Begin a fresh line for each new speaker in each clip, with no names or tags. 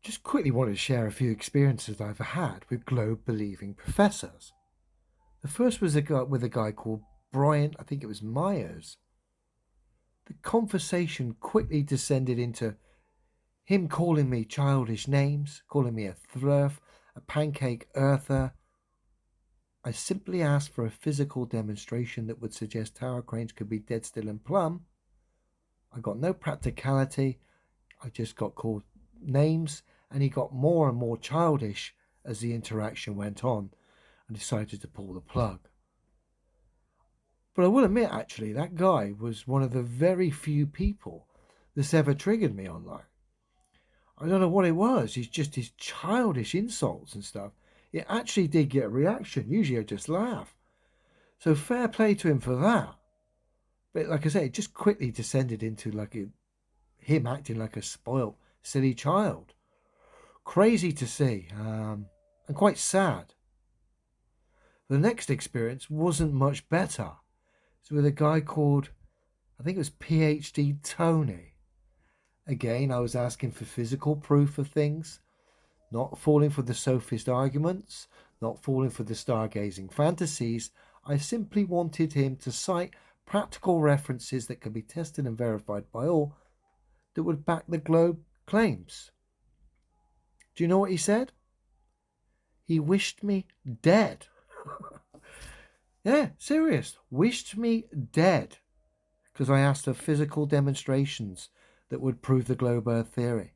Just quickly wanted to share a few experiences I've had with globe believing professors. The first was with a guy called Brian, I think it was Myers. The conversation quickly descended into him calling me childish names, calling me a thruff, a pancake earther. I simply asked for a physical demonstration that would suggest tower cranes could be dead still and plumb. I got no practicality. I just got called names, and he got more and more childish as the interaction went on and decided to pull the plug. But I will admit, actually, that guy was one of the very few people that's ever triggered me online. I don't know what it was. He's just his childish insults and stuff. It actually did get a reaction. Usually I just laugh. So fair play to him for that. But like I say, it just quickly descended into him acting like a spoilt, silly child. Crazy to see, and quite sad. The next experience wasn't much better. It's with a guy called, I think it was PhD Tony. Again, I was asking for physical proof of things, not falling for the sophist arguments, not falling for the stargazing fantasies. I simply wanted him to cite practical references that could be tested and verified by all that would back the globe claims. Do you know what he said? He wished me dead. Yeah, serious. Wished me dead because I asked for physical demonstrations that would prove the globe earth theory.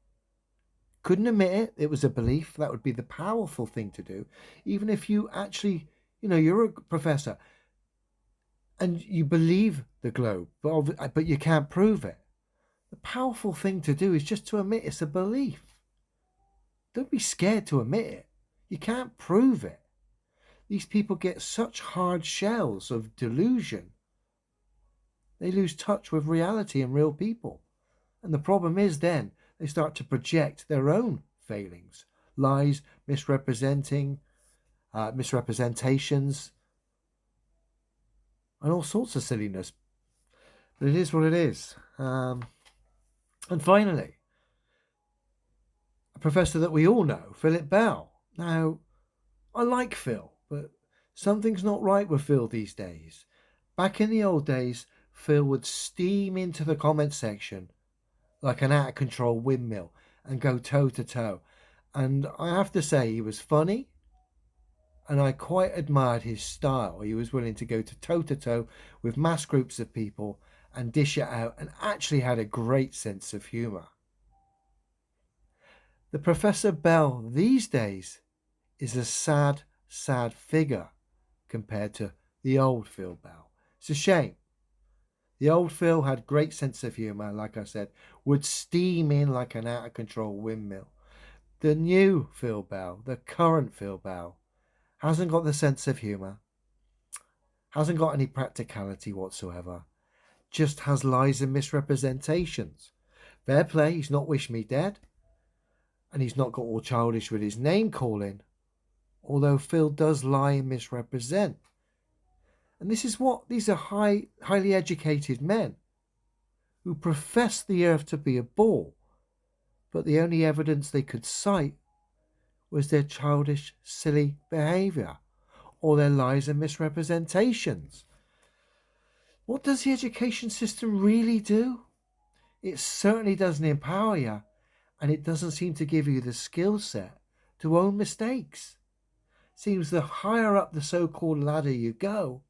Couldn't admit it. It was a belief. That would be the powerful thing to do. Even if you actually, you're a professor and you believe the globe, but you can't prove it. The powerful thing to do is just to admit it's a belief. Don't be scared to admit it. You can't prove it. These people get such hard shells of delusion. They lose touch with reality and real people. And the problem is then they start to project their own failings, lies, misrepresentations, and all sorts of silliness. But it is what it is. And finally, a professor that we all know, Philip Bell. Now, I like Phil, but something's not right with Phil these days. Back in the old days, Phil would steam into the comment section like an out of control windmill and go toe to toe. And I have to say, he was funny, and I quite admired his style. He was willing to go to toe with mass groups of people and dish it out, and actually had a great sense of humour. The Professor Bell these days is a sad, sad figure compared to the old Phil Bell. It's a shame. The old Phil had great sense of humour, like I said, would steam in like an out of control windmill. The new Phil Bell, the current Phil Bell, hasn't got the sense of humour, hasn't got any practicality whatsoever, just has lies and misrepresentations. Fair play, he's not wished me dead, and he's not got all childish with his name calling, although Phil does lie and misrepresent. And these are highly educated men who profess the earth to be a ball, but the only evidence they could cite was their childish, silly behaviour or their lies and misrepresentations. What does the education system really do? It certainly doesn't empower you, and it doesn't seem to give you the skill set to own mistakes. Seems the higher up the so-called ladder you go,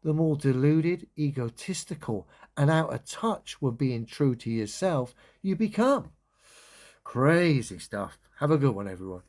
the more deluded, egotistical, and out of touch with being true to yourself you become. Crazy stuff. Have a good one, everyone.